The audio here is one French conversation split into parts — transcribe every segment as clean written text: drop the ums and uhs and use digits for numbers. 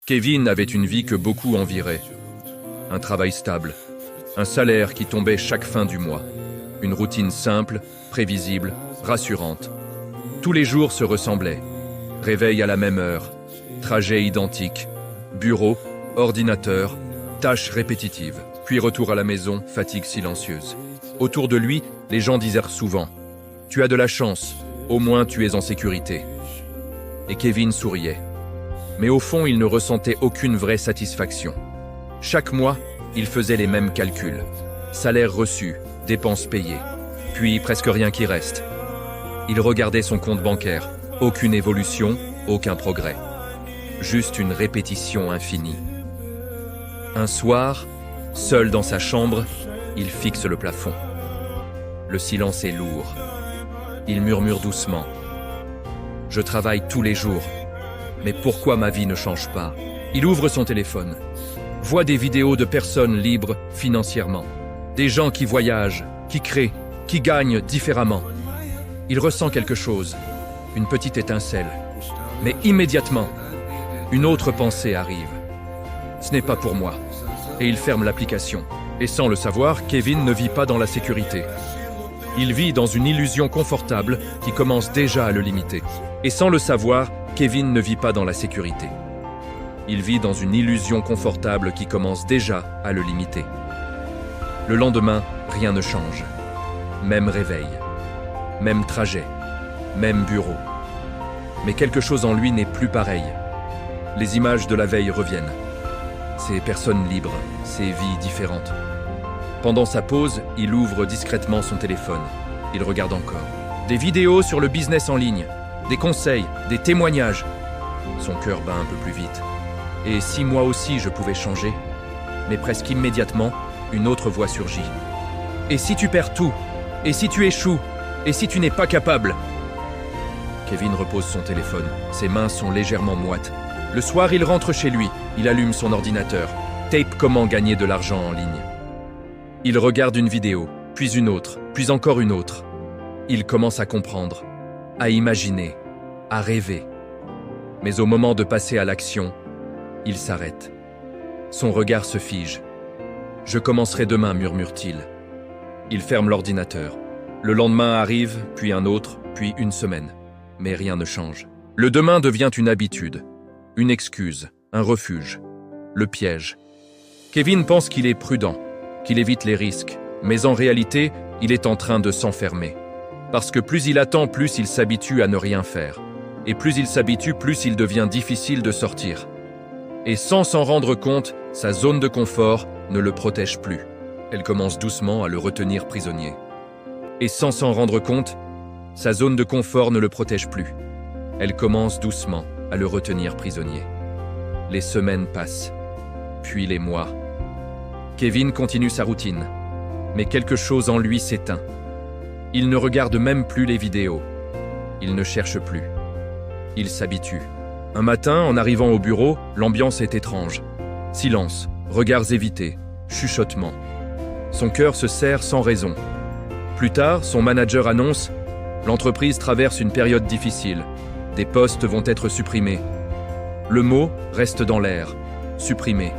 Kevin avait une vie que beaucoup envieraient. Un travail stable, un salaire qui tombait chaque fin du mois, une routine simple, prévisible, rassurante. Tous les jours se ressemblaient. Réveil à la même heure, trajet identique, bureau, ordinateur, tâches répétitives, puis retour à la maison, fatigue silencieuse. Autour de lui, les gens disaient souvent « Tu as de la chance, au moins tu es en sécurité ». Et Kevin souriait. Mais au fond, il ne ressentait aucune vraie satisfaction. Chaque mois, il faisait les mêmes calculs. Salaire reçu, dépenses payées, puis presque rien qui reste. Il regardait son compte bancaire. Aucune évolution, aucun progrès. Juste une répétition infinie. Un soir, seul dans sa chambre, il fixe le plafond. Le silence est lourd. Il murmure doucement. « Je travaille tous les jours. Mais pourquoi ma vie ne change pas ?» Il ouvre son téléphone. Voit des vidéos de personnes libres financièrement. Des gens qui voyagent, qui créent, qui gagnent différemment. Il ressent quelque chose, une petite étincelle. Mais immédiatement, une autre pensée arrive. Ce n'est pas pour moi. Et il ferme l'application. Et sans le savoir, Kevin ne vit pas dans la sécurité. Il vit dans une illusion confortable qui commence déjà à le limiter. Et sans le savoir, Kevin ne vit pas dans la sécurité. Il vit dans une illusion confortable qui commence déjà à le limiter. Le lendemain, rien ne change. Même réveil, même trajet, même bureau. Mais quelque chose en lui n'est plus pareil. Les images de la veille reviennent. Ces personnes libres, ces vies différentes. Pendant sa pause, il ouvre discrètement son téléphone. Il regarde encore. Des vidéos sur le business en ligne, des conseils, des témoignages. Son cœur bat un peu plus vite. Et si moi aussi je pouvais changer? Mais presque immédiatement, une autre voix surgit. Et si tu perds tout? Et si tu échoues? Et si tu n'es pas capable? Kevin repose son téléphone. Ses mains sont légèrement moites. Le soir, il rentre chez lui. Il allume son ordinateur. Tape comment gagner de l'argent en ligne. Il regarde une vidéo, puis une autre, puis encore une autre. Il commence à comprendre, à imaginer, à rêver. Mais au moment de passer à l'action, il s'arrête. Son regard se fige. « Je commencerai demain », murmure-t-il. Il ferme l'ordinateur. Le lendemain arrive, puis un autre, puis une semaine. Mais rien ne change. Le demain devient une habitude, une excuse, un refuge, le piège. Kevin pense qu'il est prudent, qu'il évite les risques, mais en réalité, il est en train de s'enfermer. Parce que plus il attend, plus il s'habitue à ne rien faire. Et plus il s'habitue, plus il devient difficile de sortir. Et sans s'en rendre compte, sa zone de confort ne le protège plus. Elle commence doucement à le retenir prisonnier. Et sans s'en rendre compte, sa zone de confort ne le protège plus. Elle commence doucement à le retenir prisonnier. Les semaines passent, puis les mois. Kevin continue sa routine, mais quelque chose en lui s'éteint. Il ne regarde même plus les vidéos. Il ne cherche plus. Il s'habitue. Un matin, en arrivant au bureau, l'ambiance est étrange. Silence, regards évités, chuchotements. Son cœur se serre sans raison. Plus tard, son manager annonce « L'entreprise traverse une période difficile. Des postes vont être supprimés. » Le mot reste dans l'air. Supprimé.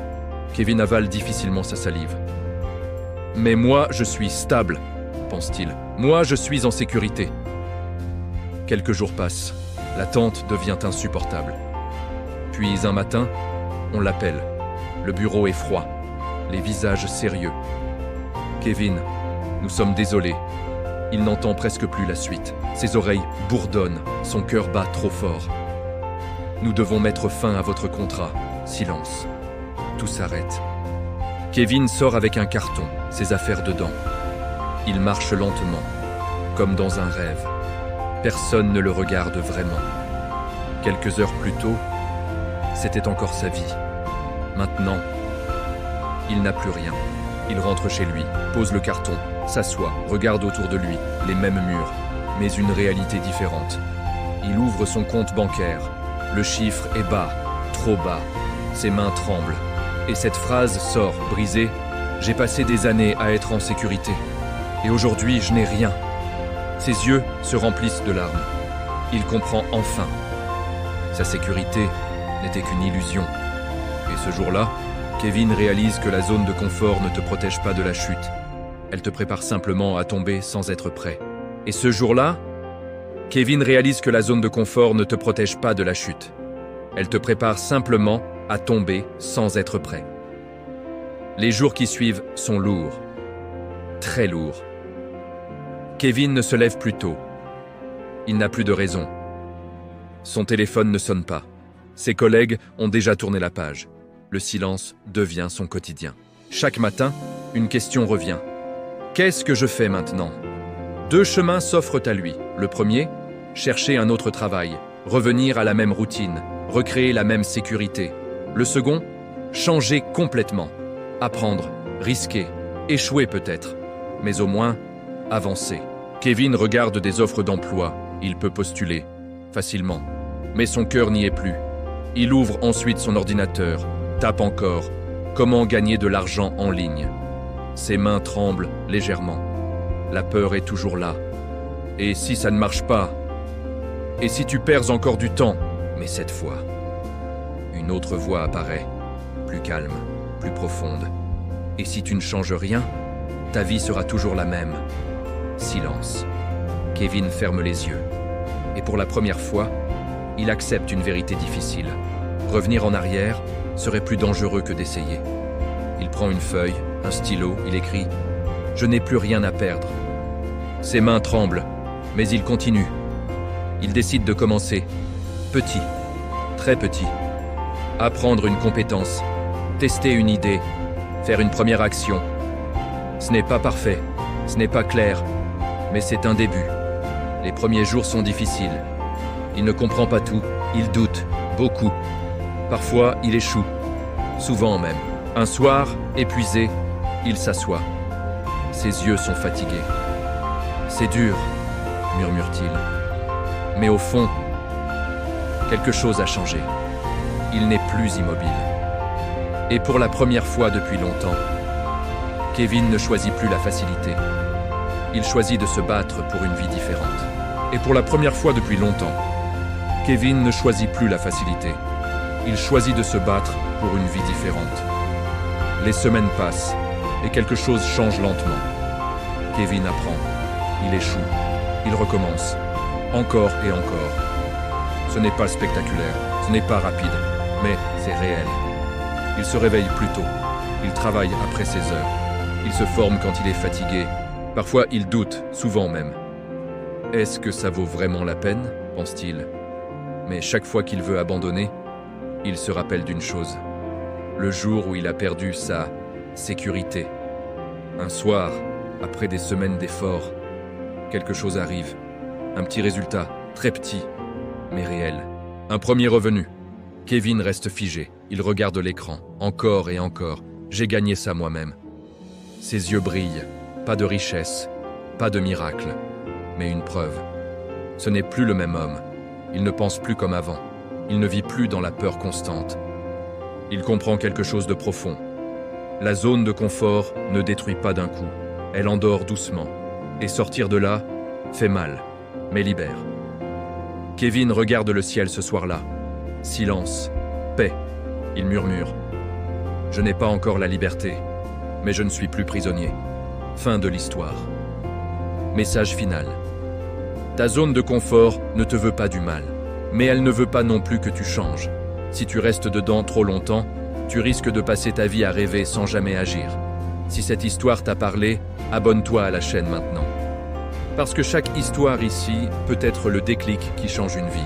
Kevin avale difficilement sa salive. « Mais moi, je suis stable, » pense-t-il. « Moi, je suis en sécurité. » Quelques jours passent. L'attente devient insupportable. Puis un matin, on l'appelle. Le bureau est froid. Les visages sérieux. « Kevin, nous sommes désolés. » Il n'entend presque plus la suite. Ses oreilles bourdonnent. Son cœur bat trop fort. « Nous devons mettre fin à votre contrat. » Silence. Tout s'arrête. Kevin sort avec un carton, ses affaires dedans. Il marche lentement, comme dans un rêve. Personne ne le regarde vraiment. Quelques heures plus tôt, c'était encore sa vie. Maintenant, il n'a plus rien. Il rentre chez lui, pose le carton, s'assoit, regarde autour de lui, les mêmes murs, mais une réalité différente. Il ouvre son compte bancaire. Le chiffre est bas, trop bas. Ses mains tremblent. Et cette phrase sort, brisée. « J'ai passé des années à être en sécurité. Et aujourd'hui, je n'ai rien. » Ses yeux se remplissent de larmes. Il comprend enfin. Sa sécurité n'était qu'une illusion. Et ce jour-là, Kevin réalise que la zone de confort ne te protège pas de la chute. Elle te prépare simplement à tomber sans être prêt. Et ce jour-là, Kevin réalise que la zone de confort ne te protège pas de la chute. Elle te prépare simplement à tomber sans être prêt. Les jours qui suivent sont lourds. Très lourds. Kevin ne se lève plus tôt. Il n'a plus de raison. Son téléphone ne sonne pas. Ses collègues ont déjà tourné la page. Le silence devient son quotidien. Chaque matin, une question revient. Qu'est-ce que je fais maintenant ? 2 chemins s'offrent à lui. Le premier, chercher un autre travail, revenir à la même routine, recréer la même sécurité. Le second, changer complètement, apprendre, risquer, échouer peut-être, mais au moins avancer. Kevin regarde des offres d'emploi. Il peut postuler facilement, mais son cœur n'y est plus. Il ouvre ensuite son ordinateur, tape encore « Comment gagner de l'argent en ligne ?» Ses mains tremblent légèrement. La peur est toujours là. Et si ça ne marche pas ? Et si tu perds encore du temps ? Mais cette fois, une autre voix apparaît, plus calme, plus profonde. Et si tu ne changes rien, ta vie sera toujours la même. Silence. Kevin ferme les yeux. Et pour la première fois, il accepte une vérité difficile. Revenir en arrière serait plus dangereux que d'essayer. Il prend une feuille, un stylo, il écrit « Je n'ai plus rien à perdre ». Ses mains tremblent, mais il continue. Il décide de commencer. Petit, très petit. Apprendre une compétence, tester une idée, faire une première action. Ce n'est pas parfait, ce n'est pas clair, mais c'est un début. Les premiers jours sont difficiles. Il ne comprend pas tout, il doute, beaucoup. Parfois, il échoue, souvent même. Un soir, épuisé, il s'assoit. Ses yeux sont fatigués. C'est dur, murmure-t-il. Mais au fond, quelque chose a changé. Il n'est plus immobile. Et pour la première fois depuis longtemps, Kevin ne choisit plus la facilité. Il choisit de se battre pour une vie différente. Et pour la première fois depuis longtemps, Kevin ne choisit plus la facilité. Il choisit de se battre pour une vie différente. Les semaines passent et quelque chose change lentement. Kevin apprend, il échoue, il recommence, encore et encore. Ce n'est pas spectaculaire, ce n'est pas rapide, mais c'est réel. Il se réveille plus tôt, il travaille après ses heures, il se forme quand il est fatigué. Parfois il doute, souvent même. Est-ce que ça vaut vraiment la peine ? Pense-t-il. Mais chaque fois qu'il veut abandonner, il se rappelle d'une chose. Le jour où il a perdu sa sécurité. Un soir, après des semaines d'efforts, quelque chose arrive. Un petit résultat, très petit, mais réel. Un premier revenu. Kevin reste figé. Il regarde l'écran, encore et encore. J'ai gagné ça moi-même. Ses yeux brillent. Pas de richesse, pas de miracle, mais une preuve. Ce n'est plus le même homme. Il ne pense plus comme avant. Il ne vit plus dans la peur constante. Il comprend quelque chose de profond. La zone de confort ne détruit pas d'un coup. Elle endort doucement. Et sortir de là fait mal, mais libère. Kevin regarde le ciel ce soir-là. Silence, paix. Il murmure. Je n'ai pas encore la liberté, mais je ne suis plus prisonnier. Fin de l'histoire. Message final. Ta zone de confort ne te veut pas du mal, mais elle ne veut pas non plus que tu changes. Si tu restes dedans trop longtemps, tu risques de passer ta vie à rêver sans jamais agir. Si cette histoire t'a parlé, abonne-toi à la chaîne maintenant. Parce que chaque histoire ici peut être le déclic qui change une vie.